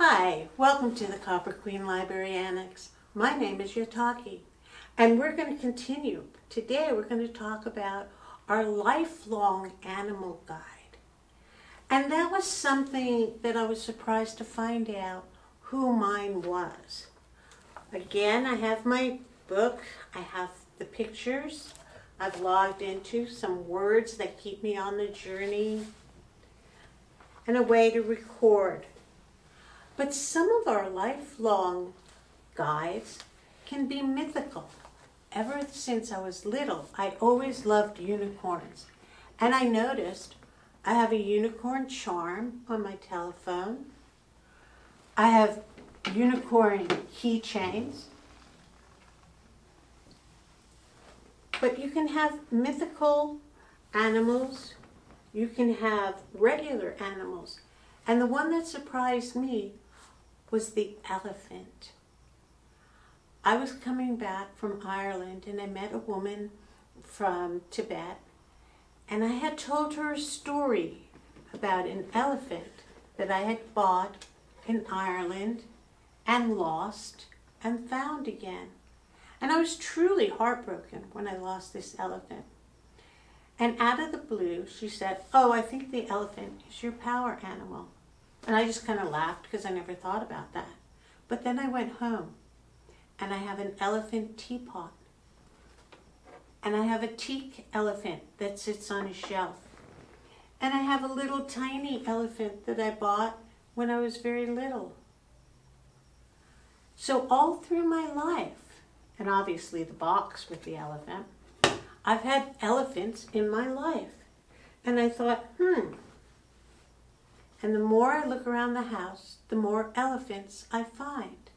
Hi, welcome to the Copper Queen Library Annex. My name is Yotaki, and we're going to continue. Today we're going to talk about our lifelong animal guide. And that was something that I was surprised to find out who mine was. Again, I have my book, I have the pictures, I've logged into some words that keep me on the journey, and a way to record. But some of our lifelong guides can be mythical. Ever since I was little, I always loved unicorns. And I noticed I have a unicorn charm on my telephone. I have unicorn keychains. But you can have mythical animals. You can have regular animals. And the one that surprised me was the elephant. I was coming back from Ireland and I met a woman from Tibet, and I had told her a story about an elephant that I had bought in Ireland and lost and found again. And I was truly heartbroken when I lost this elephant. And out of the blue, she said, "Oh, I think the elephant is your power animal." And I just kind of laughed because I never thought about that. But then I went home and I have an elephant teapot. And I have a teak elephant that sits on a shelf. And I have a little tiny elephant that I bought when I was very little. So all through my life, and obviously the box with the elephant, I've had elephants in my life. And I thought, And the more I look around the house, the more elephants I find.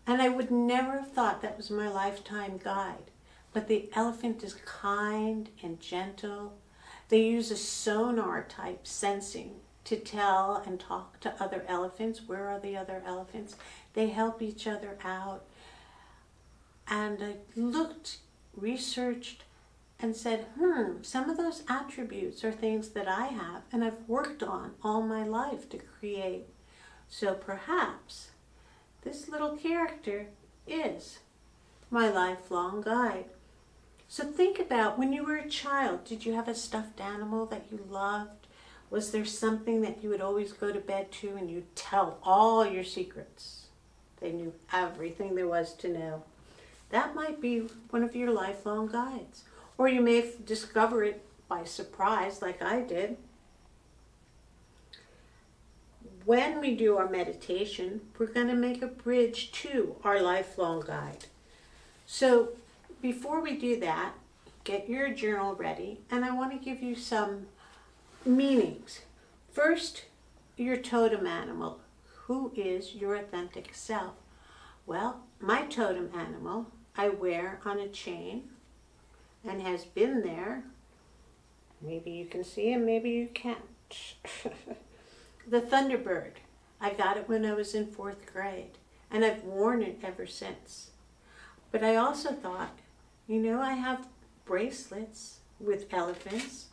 And I would never have thought that was my lifetime guide. But the elephant is kind and gentle. They use a sonar type sensing to tell and talk to other elephants. Where are the other elephants? They help each other out. And I looked, researched, and said, some of those attributes are things that I have and I've worked on all my life to create. So perhaps this little character is my lifelong guide. So think about when you were a child, did you have a stuffed animal that you loved? Was there something that you would always go to bed to and you'd tell all your secrets? They knew everything there was to know. That might be one of your lifelong guides. Or you may discover it by surprise like I did. When we do our meditation, we're going to make a bridge to our lifelong guide. So before we do that, get your journal ready, and I want to give you some meanings. First, your totem animal. Who is your authentic self? Well, my totem animal I wear on a chain and has been there. Maybe you can see him, maybe you can't. The Thunderbird. I got it when I was in 4th grade, and I've worn it ever since. But I also thought, I have bracelets with elephants.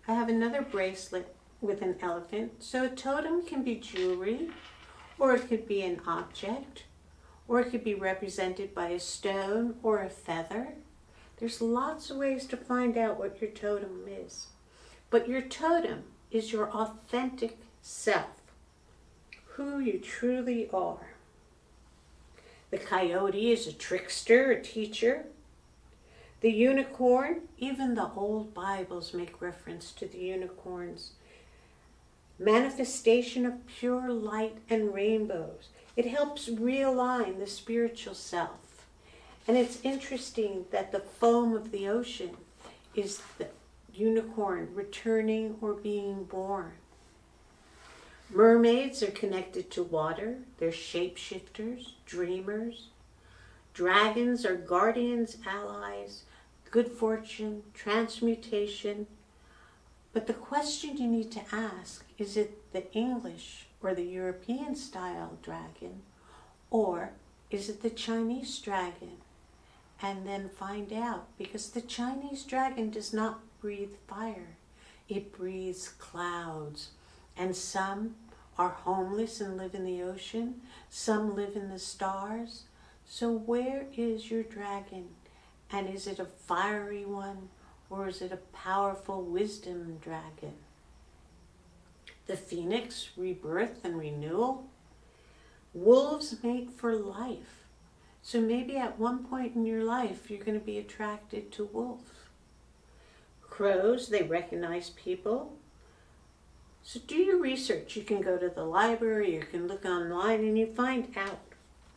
I have another bracelet with an elephant. So a totem can be jewelry, or it could be an object, or it could be represented by a stone or a feather. There's lots of ways to find out what your totem is. But your totem is your authentic self, who you truly are. The coyote is a trickster, a teacher. The unicorn, even the old Bibles make reference to the unicorns. Manifestation of pure light and rainbows. It helps realign the spiritual self. And it's interesting that the foam of the ocean is the unicorn returning or being born. Mermaids are connected to water. They're shapeshifters, dreamers. Dragons are guardians, allies, good fortune, transmutation. But the question you need to ask, is it the English or the European style dragon, or is it the Chinese dragon? And then find out, because the Chinese dragon does not breathe fire. It breathes clouds, and some are homeless and live in the ocean. Some live in the stars. So where is your dragon? And is it a fiery one, or is it a powerful wisdom dragon? The phoenix, rebirth and renewal. Wolves mate for life. So maybe at one point in your life, you're going to be attracted to wolves. Crows, they recognize people. So do your research. You can go to the library, you can look online, and you find out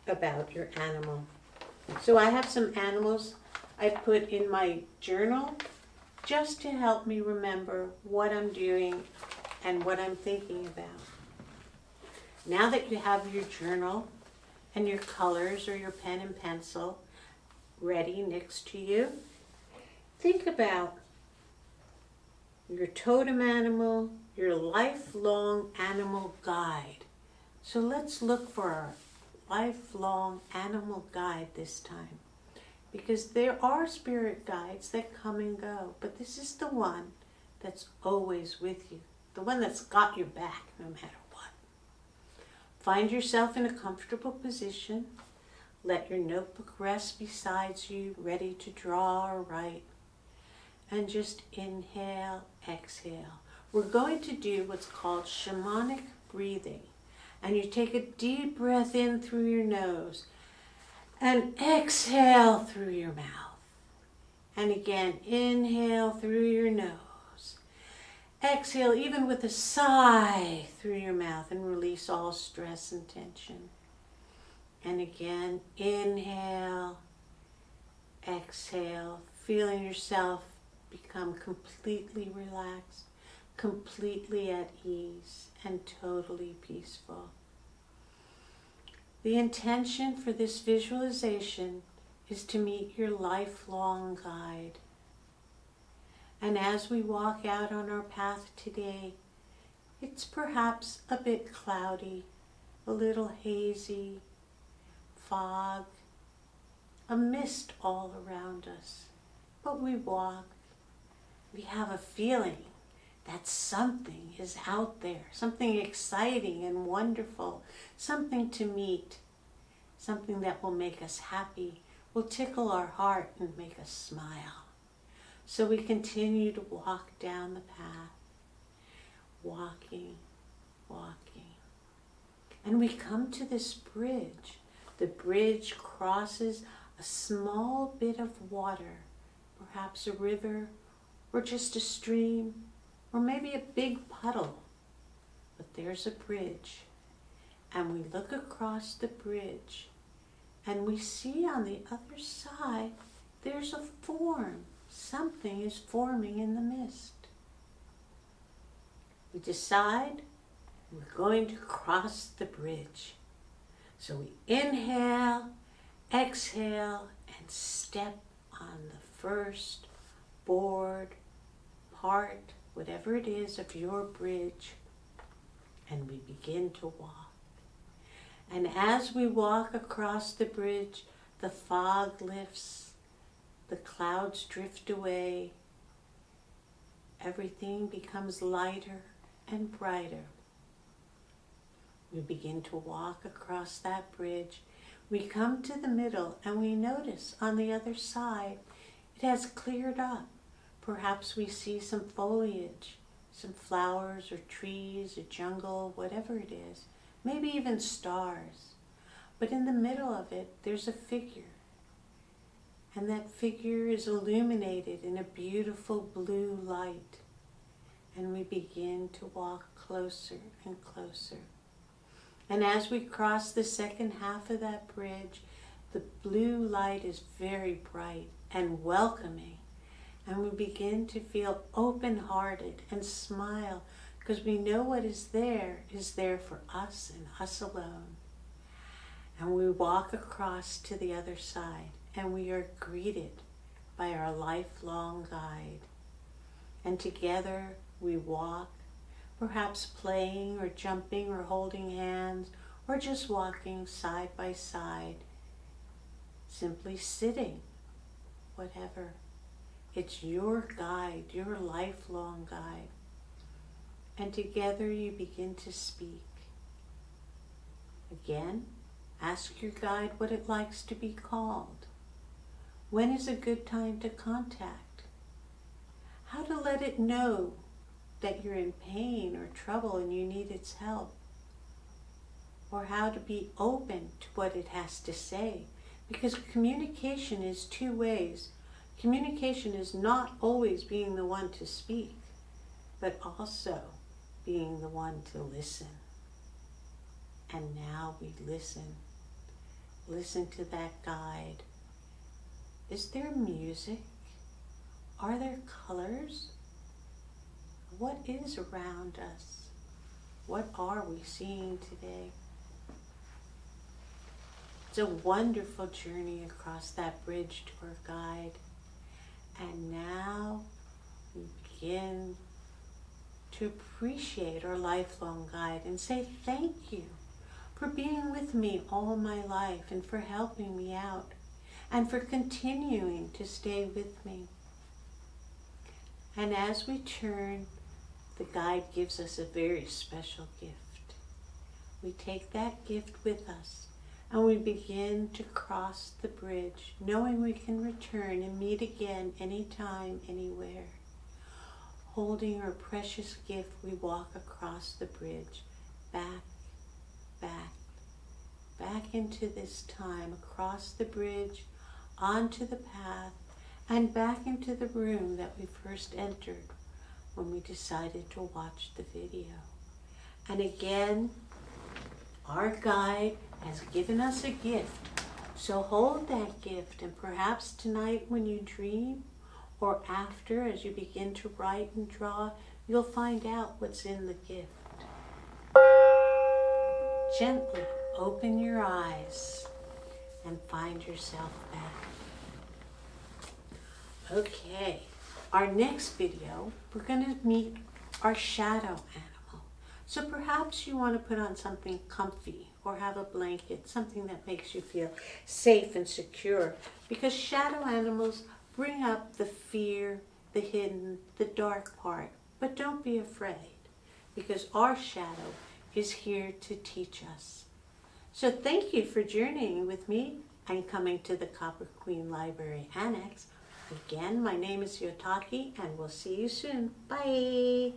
about your animal. So I have some animals I put in my journal just to help me remember what I'm doing and what I'm thinking about. Now that you have your journal and your colors or your pen and pencil ready next to you, think about your totem animal, your lifelong animal guide. So let's look for our lifelong animal guide this time, because there are spirit guides that come and go, but this is the one that's always with you, the one that's got your back no matter what. Find yourself in a comfortable position. Let your notebook rest beside you, ready to draw or write. And just inhale, exhale. We're going to do what's called shamanic breathing. And you take a deep breath in through your nose and exhale through your mouth. And again, inhale through your nose. Exhale even with a sigh through your mouth and release all stress and tension. And again, inhale, exhale, feeling yourself become completely relaxed, completely at ease, and totally peaceful. The intention for this visualization is to meet your lifelong guide. And as we walk out on our path today, it's perhaps a bit cloudy, a little hazy, fog, a mist all around us. But we walk. We have a feeling that something is out there, something exciting and wonderful, something to meet, something that will make us happy, will tickle our heart and make us smile. So we continue to walk down the path, walking, walking. And we come to this bridge. The bridge crosses a small bit of water, perhaps a river, or just a stream, or maybe a big puddle. But there's a bridge, and we look across the bridge, and we see on the other side there's a form. Something is forming in the mist. We decide we're going to cross the bridge. So we inhale, exhale, and step on the first board, part, whatever it is of your bridge, and we begin to walk. And as we walk across the bridge, the fog lifts, the clouds drift away, everything becomes lighter and brighter. We begin to walk across that bridge. We come to the middle and we notice on the other side it has cleared up. Perhaps we see some foliage, some flowers or trees, a jungle, whatever it is, maybe even stars. But in the middle of it, there's a figure. And that figure is illuminated in a beautiful blue light. And we begin to walk closer and closer. And as we cross the second half of that bridge, the blue light is very bright and welcoming. And we begin to feel open-hearted and smile because we know what is there for us and us alone. And we walk across to the other side and we are greeted by our lifelong guide. And together we walk, perhaps playing or jumping or holding hands or just walking side by side, simply sitting, whatever. It's your guide, your lifelong guide. And together you begin to speak. Again, ask your guide what it likes to be called. When is a good time to contact? How to let it know that you're in pain or trouble and you need its help. Or how to be open to what it has to say. Because communication is two ways. Communication is not always being the one to speak, but also being the one to listen. And now we listen. Listen to that guide. Is there music? Are there colors? What is around us? What are we seeing today? It's a wonderful journey across that bridge to our guide. And now we begin to appreciate our lifelong guide and say thank you for being with me all my life and for helping me out and for continuing to stay with me. And as we turn, the guide gives us a very special gift. We take that gift with us and we begin to cross the bridge, knowing we can return and meet again anytime, anywhere. Holding our precious gift, we walk across the bridge, back, back into this time, across the bridge, onto the path, and back into the room that we first entered when we decided to watch the video. And again, our guide has given us a gift. So hold that gift, and perhaps tonight when you dream, or after as you begin to write and draw, you'll find out what's in the gift. Gently open your eyes and find yourself back. Okay, our next video, we're going to meet our shadow animal. So perhaps you want to put on something comfy or have a blanket, something that makes you feel safe and secure, because shadow animals bring up the fear, the hidden, the dark part. But don't be afraid, because our shadow is here to teach us. So thank you for journeying with me and coming to the Copper Queen Library Annex. Again, my name is Yotaki, and we'll see you soon. Bye!